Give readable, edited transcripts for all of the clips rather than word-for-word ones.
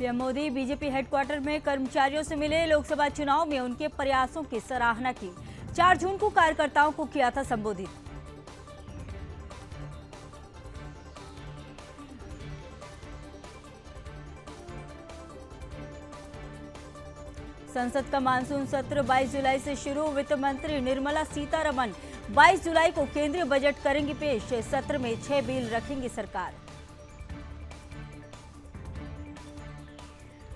PM Modi BJP headquarter में कर्मचारियों से मिले। लोकसभा चुनाव में उनके प्रयासों की सराहना की। 4 जून को कार्यकर्ताओं को किया था संबोधित। संसद का मानसून सत्र 22 जुलाई से शुरू। वित्त मंत्री निर्मला सीतारमण 22 जुलाई को केंद्रीय बजट करेंगी पेश। सत्र में 6 बिल रखेंगी सरकार।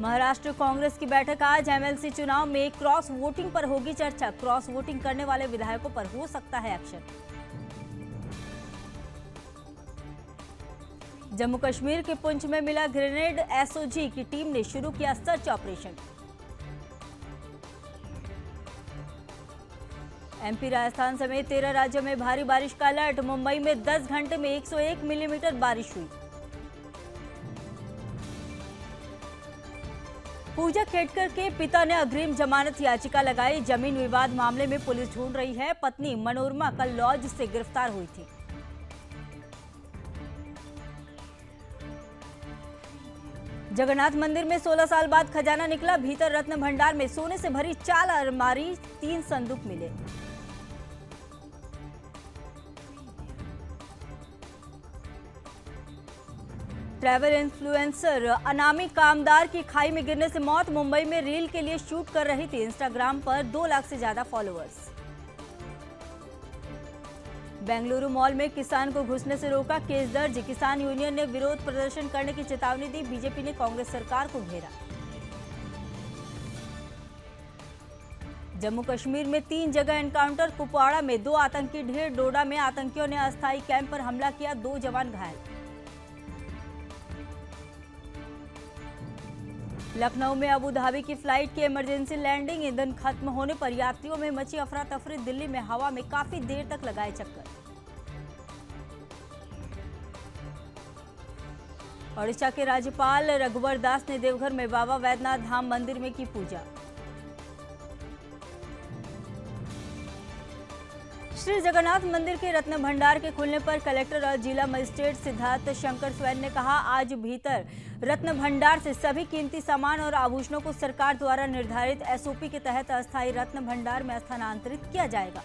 महाराष्ट्र कांग्रेस की बैठक आज। एमएलसी चुनाव में क्रॉस वोटिंग पर होगी चर्चा। क्रॉस वोटिंग करने वाले विधायकों पर हो सकता है एक्शन। जम्मू कश्मीर के पुंछ में मिला ग्रेनेड। एसओजी की टीम ने शुरू किया सर्च ऑपरेशन। एमपी, राजस्थान समेत 13 राज्यों में भारी बारिश का अलर्ट। मुंबई में 10 घंटे में 101 मिलीमीटर बारिश हुई। पूजा खेडकर के पिता ने अग्रिम जमानत याचिका लगाई। जमीन विवाद मामले में पुलिस ढूंढ रही है। पत्नी मनोरमा कल लॉज से गिरफ्तार हुई थी। जगन्नाथ मंदिर में 16 साल बाद खजाना निकला। भीतर रत्न भंडार में सोने से भरी 4 अलमारी, 3 संदूक मिले। ट्रैवल इन्फ्लुएंसर अनामी कामदार की खाई में गिरने से मौत। मुंबई में रील के लिए शूट कर रही थी। इंस्टाग्राम पर 2 लाख से ज्यादा फॉलोअर्स। बेंगलुरु मॉल में किसान को घुसने से रोका, केस दर्ज। किसान यूनियन ने विरोध प्रदर्शन करने की चेतावनी दी। बीजेपी ने कांग्रेस सरकार को घेरा। जम्मू कश्मीर में 3 जगह एनकाउंटर। कुपवाड़ा में 2 आतंकी ढेर। डोडा में आतंकियों ने अस्थायी कैंप पर हमला किया। 2 जवान घायल। लखनऊ में अबू धाबी की फ्लाइट की इमरजेंसी लैंडिंग। ईंधन खत्म होने पर यात्रियों में मची अफरा तफरी। दिल्ली में हवा में काफी देर तक लगाए चक्कर। ओडिशा के राज्यपाल रघुवर दास ने देवघर में बाबा वैद्यनाथ धाम मंदिर में की पूजा। श्री जगन्नाथ मंदिर के रत्न भंडार के खुलने पर कलेक्टर और जिला मजिस्ट्रेट सिद्धार्थ शंकर स्वैन ने कहा, आज भीतर रत्न भंडार से सभी कीमती सामान और आभूषणों को सरकार द्वारा निर्धारित एसओपी के तहत अस्थायी रत्न भंडार में स्थानांतरित किया जाएगा।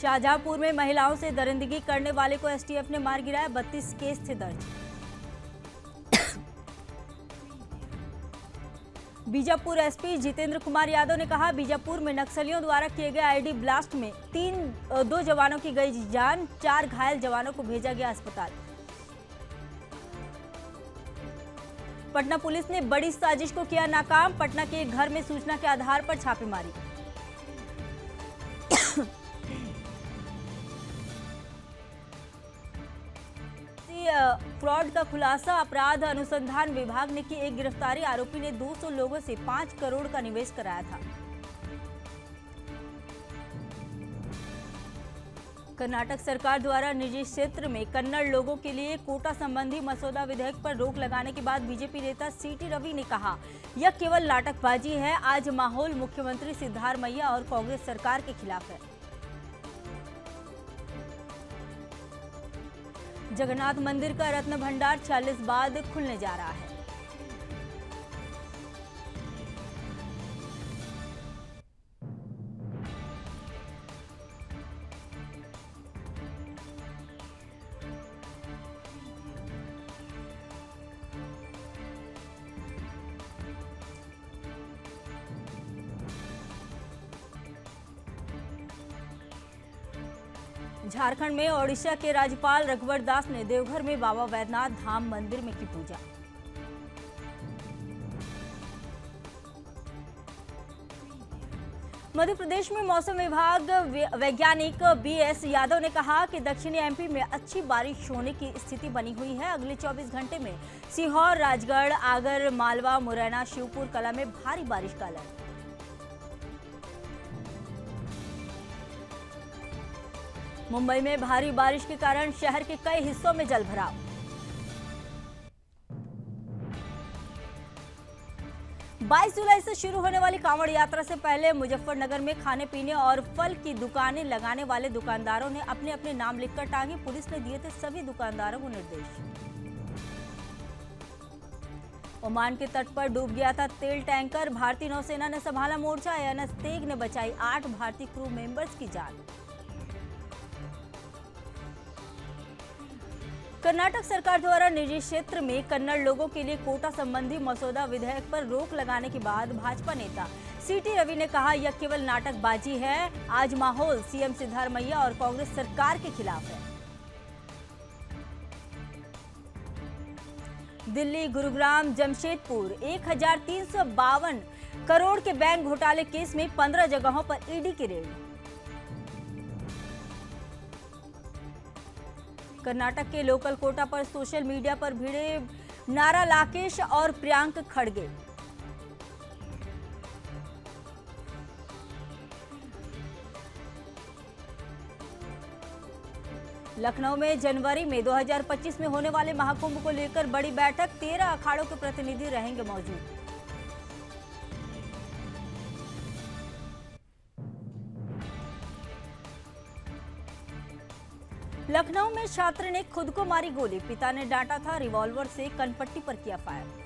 शाहजहांपुर में महिलाओं से दरिंदगी करने वाले को एसटीएफ ने मार गिराया। 32 केस थे दर्ज। बीजापुर एसपी जितेंद्र कुमार यादव ने कहा, बीजापुर में नक्सलियों द्वारा किए गए आईडी ब्लास्ट में 2 जवानों की गई जान। 4 घायल जवानों को भेजा गया अस्पताल। पटना पुलिस ने बड़ी साजिश को किया नाकाम। पटना के एक घर में सूचना के आधार पर छापेमारी। फ्रॉड का खुलासा। अपराध अनुसंधान विभाग ने की एक गिरफ्तारी। आरोपी ने 200 लोगों से 5 करोड़ का निवेश कराया था। कर्नाटक सरकार द्वारा निजी क्षेत्र में कन्नड़ लोगों के लिए कोटा संबंधी मसौदा विधेयक पर रोक लगाने के बाद बीजेपी नेता सीटी रवि ने कहा, यह केवल नाटकबाजी है। आज माहौल मुख्यमंत्री सिद्धारमैया और कांग्रेस सरकार के खिलाफ है। जगन्नाथ मंदिर का रत्न भंडार 46 बाद खुलने जा रहा है। झारखंड में ओडिशा के राज्यपाल रघुवर दास ने देवघर में बाबा वैद्यनाथ धाम मंदिर में की पूजा। मध्य प्रदेश में मौसम विभाग वैज्ञानिक बीएस यादव ने कहा कि दक्षिणी एमपी में अच्छी बारिश होने की स्थिति बनी हुई है। अगले 24 घंटे में सीहोर, राजगढ़, आगर मालवा, मुरैना, शिवपुर कला में भारी बारिश का अलर्ट। मुंबई में भारी बारिश के कारण शहर के कई हिस्सों में जलभराव। बाईस जुलाई से शुरू होने वाली कांवड़ यात्रा से पहले मुजफ्फरनगर में खाने पीने और फल की दुकानें लगाने वाले दुकानदारों ने अपने अपने नाम लिखकर टांगे। पुलिस ने दिए थे सभी दुकानदारों को निर्देश। ओमान के तट पर डूब गया था तेल टैंकर, भारतीय नौसेना ने संभाला मोर्चा। आईएनएस तेग ने बचाई 8 भारतीय क्रू मेंबर्स की जान। कर्नाटक सरकार द्वारा निजी क्षेत्र में कन्नड़ लोगों के लिए कोटा संबंधी मसौदा विधेयक पर रोक लगाने के बाद भाजपा नेता सीटी रवि ने कहा, यह केवल नाटकबाजी है। आज माहौल सीएम सिद्धारमैया और कांग्रेस सरकार के खिलाफ है। दिल्ली, गुरुग्राम, जमशेदपुर 1352 करोड़ के बैंक घोटाले केस में 15 जगहों पर ईडी की रेड। कर्नाटक के लोकल कोटा पर सोशल मीडिया पर भिड़े नारा लाकेश और प्रियांक खड़गे। लखनऊ में जनवरी में 2025 में होने वाले महाकुंभ को लेकर बड़ी बैठक, 13 अखाड़ों के प्रतिनिधि रहेंगे मौजूद। लखनऊ में छात्र ने खुद को मारी गोली, पिता ने डांटा था, रिवॉल्वर से कनपट्टी पर किया फायर।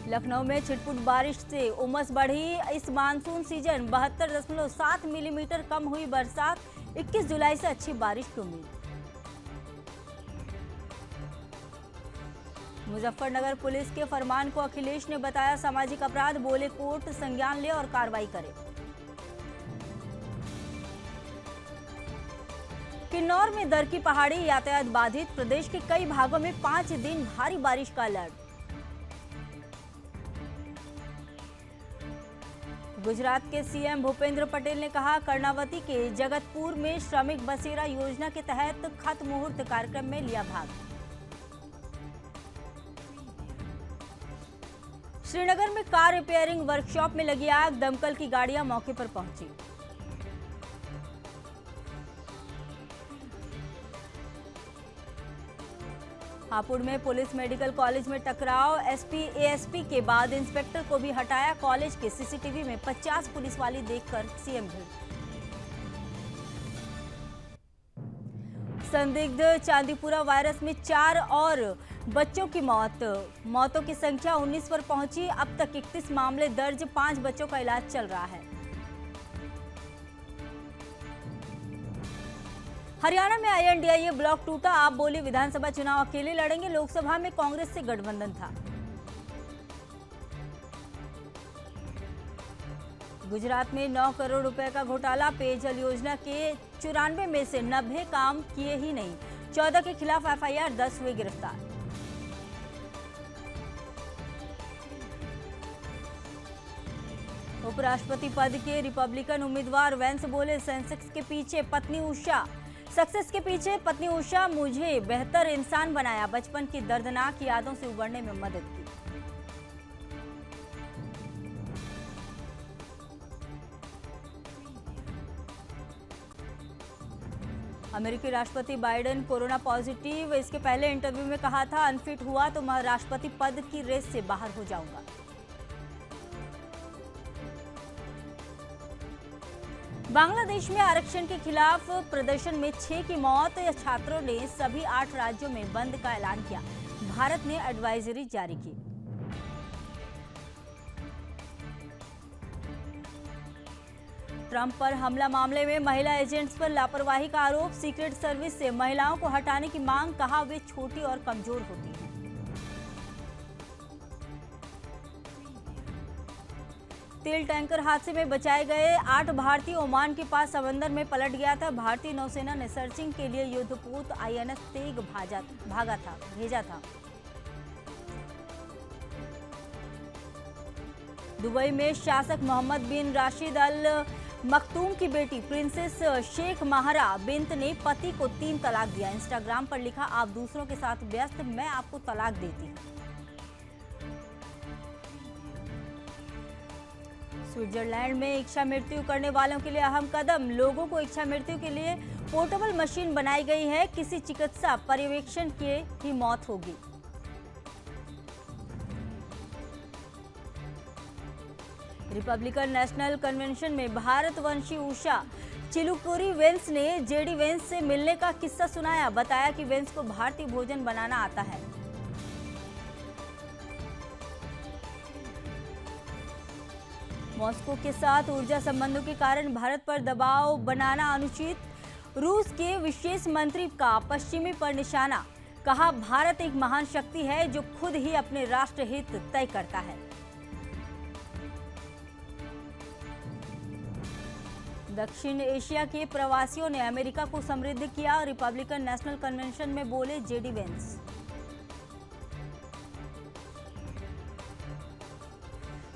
लखनऊ में छिटपुट बारिश से उमस बढ़ी। इस मानसून सीजन 72.7 मिलीमीटर कम हुई बरसात, 21 जुलाई से अच्छी बारिश की उम्मीद। मुजफ्फरनगर पुलिस के फरमान को अखिलेश ने बताया सामाजिक अपराध, बोले कोर्ट संज्ञान ले और कार्रवाई करे। किन्नौर में दर की पहाड़ी, यातायात बाधित, प्रदेश के कई भागों में 5 दिन भारी बारिश का अलर्ट। गुजरात के सीएम भूपेंद्र पटेल ने कहा, कर्णावती के जगतपुर में श्रमिक बसेरा योजना के तहत खत मुहूर्त कार्यक्रम में लिया भाग। श्रीनगर में कार रिपेयरिंग वर्कशॉप में लगी आग, दमकल की गाड़ियां मौके पर पहुंची। हापुड़ में पुलिस मेडिकल कॉलेज में टकराव, एसपी एएसपी के बाद इंस्पेक्टर को भी हटाया। कॉलेज के सीसीटीवी में 50 पुलिस वाली देखकर सीएम भीड़। संदिग्ध चांदीपुरा वायरस में 4 और बच्चों की मौतों की संख्या 19 पर पहुंची। अब तक 31 मामले दर्ज, 5 बच्चों का इलाज चल रहा है। हरियाणा में आईएनडीआईए ब्लॉक टूटा, आप बोले विधानसभा चुनाव अकेले लड़ेंगे, लोकसभा में कांग्रेस से गठबंधन था। गुजरात में 9 करोड़ रुपए का घोटाला, पेयजल योजना के 94 में से 90 काम किए ही नहीं, 14 के खिलाफ एफआईआर, 10 हुए गिरफ्तार। उपराष्ट्रपति पद के रिपब्लिकन उम्मीदवार वेंस बोले, सेंसेक्स के पीछे पत्नी उषा, सक्सेस के पीछे पत्नी उषा मुझे बेहतर इंसान बनाया, बचपन की दर्दनाक यादों से उबरने में मदद की। अमेरिकी राष्ट्रपति बाइडेन कोरोना पॉजिटिव, इसके पहले इंटरव्यू में कहा था, अनफिट हुआ तो मैं राष्ट्रपति पद की रेस से बाहर हो जाऊंगा। बांग्लादेश में आरक्षण के खिलाफ प्रदर्शन में 6 की मौत, छात्रों ने सभी 8 राज्यों में बंद का ऐलान किया, भारत ने एडवाइजरी जारी की। ट्रंप पर हमला मामले में महिला एजेंट्स पर लापरवाही का आरोप, सीक्रेट सर्विस से महिलाओं को हटाने की मांग, कहा वे छोटी और कमजोर होती हैं। तेल टैंकर हादसे में बचाए गए 8 भारतीय ओमान के पास समंदर में पलट गया था। भारतीय नौसेना ने सर्चिंग के लिए युद्धपोत आईएनएस तेग भेजा था। दुबई में शासक मोहम्मद बिन राशिद अल मखतूम की बेटी प्रिंसेस शेख महारा बिंत ने पति को 3 तलाक दिया। इंस्टाग्राम पर लिखा, आप दूसरों के साथ व्यस्त, मैं आपको तलाक देती हूँ। स्विट्जरलैंड में इच्छा मृत्यु करने वालों के लिए अहम कदम, लोगों को इच्छा मृत्यु के लिए पोर्टेबल मशीन बनाई गई है, किसी चिकित्सा पर्यवेक्षण के ही मौत होगी। रिपब्लिकन नेशनल कन्वेंशन में भारतवंशी उषा चिलुकुरी वेंस ने जेडी वेंस से मिलने का किस्सा सुनाया। बताया कि वेंस को भारतीय भोजन बनाना आता है। मॉस्को के साथ ऊर्जा संबंधों के कारण भारत पर दबाव बनाना अनुचित। रूस के विशेष मंत्री का पश्चिमी पर निशाना। कहा, भारत एक महान शक्ति है जो खुद ही अपने राष्ट्र हित तय करता है। दक्षिण एशिया के प्रवासियों ने अमेरिका को समृद्ध किया। रिपब्लिकन नेशनल कन्वेंशन में बोले जेडी वेंस।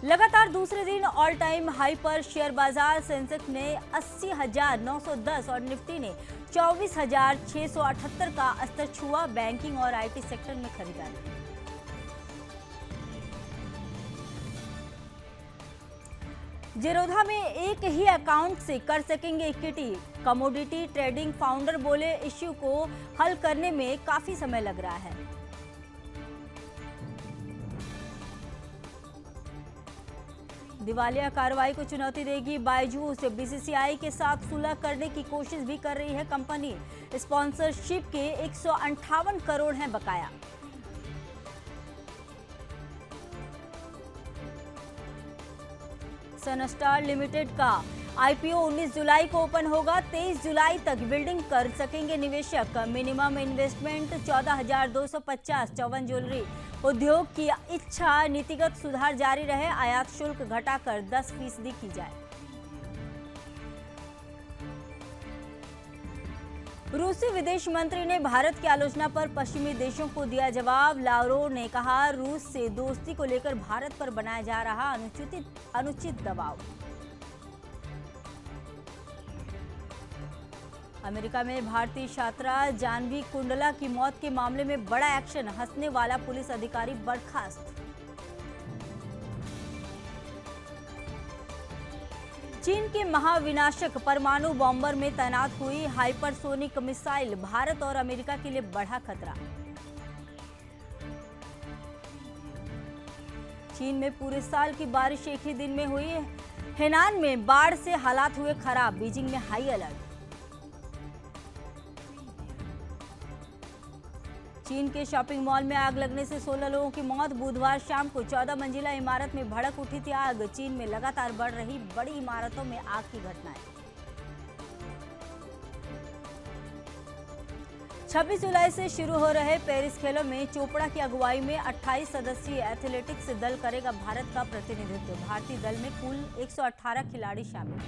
लगातार दूसरे दिन ऑल टाइम हाई पर शेयर बाजार। सेंसेक्स ने 80,910 और निफ्टी ने 24,678 का स्तर छुआ। बैंकिंग और आईटी सेक्टर में खरीदारी। जेरोधा में एक ही अकाउंट से कर सकेंगे इक्विटी। कमोडिटी ट्रेडिंग फाउंडर बोले, इश्यू को हल करने में काफी समय लग रहा है। दिवालिया कार्रवाई को चुनौती देगी बायजूस। बीसीसीआई के साथ सुलह करने की कोशिश भी कर रही है कंपनी। स्पॉन्सरशिप के 158 करोड़ हैं बकाया। सनस्टार लिमिटेड का आईपीओ 19 जुलाई को ओपन होगा। 23 जुलाई तक बिल्डिंग कर सकेंगे निवेशक। Minimum investment 14,250। चौवन ज्वेलरी उद्योग की इच्छा नीतिगत सुधार जारी रहे। आयात शुल्क घटाकर 10% की जाए। रूसी विदेश मंत्री ने भारत की आलोचना पर पश्चिमी देशों को दिया जवाब। लावरोव ने कहा, रूस से दोस्ती को लेकर भारत पर बनाया जा रहा अनुचित दबाव। अमेरिका में भारतीय छात्रा जानवी कुंडला की मौत के मामले में बड़ा एक्शन। हंसने वाला पुलिस अधिकारी बर्खास्त। चीन के महाविनाशक परमाणु बॉम्बर में तैनात हुई हाइपरसोनिक मिसाइल। भारत और अमेरिका के लिए बढ़ा खतरा। चीन में पूरे साल की बारिश एक ही दिन में हुई। हेनान में बाढ़ से हालात हुए खराब। बीजिंग में हाई अलर्ट। चीन के शॉपिंग मॉल में आग लगने से 16 लोगों की मौत। बुधवार शाम को 14 मंजिला इमारत में भड़क उठी थी आग। चीन में लगातार बढ़ रही बड़ी इमारतों में आग की घटनाएं। 26 जुलाई से शुरू हो रहे पेरिस खेलों में चोपड़ा की अगुवाई में 28 सदस्यीय एथलेटिक्स दल करेगा भारत का प्रतिनिधित्व। भारतीय दल में कुल 118 खिलाड़ी शामिल।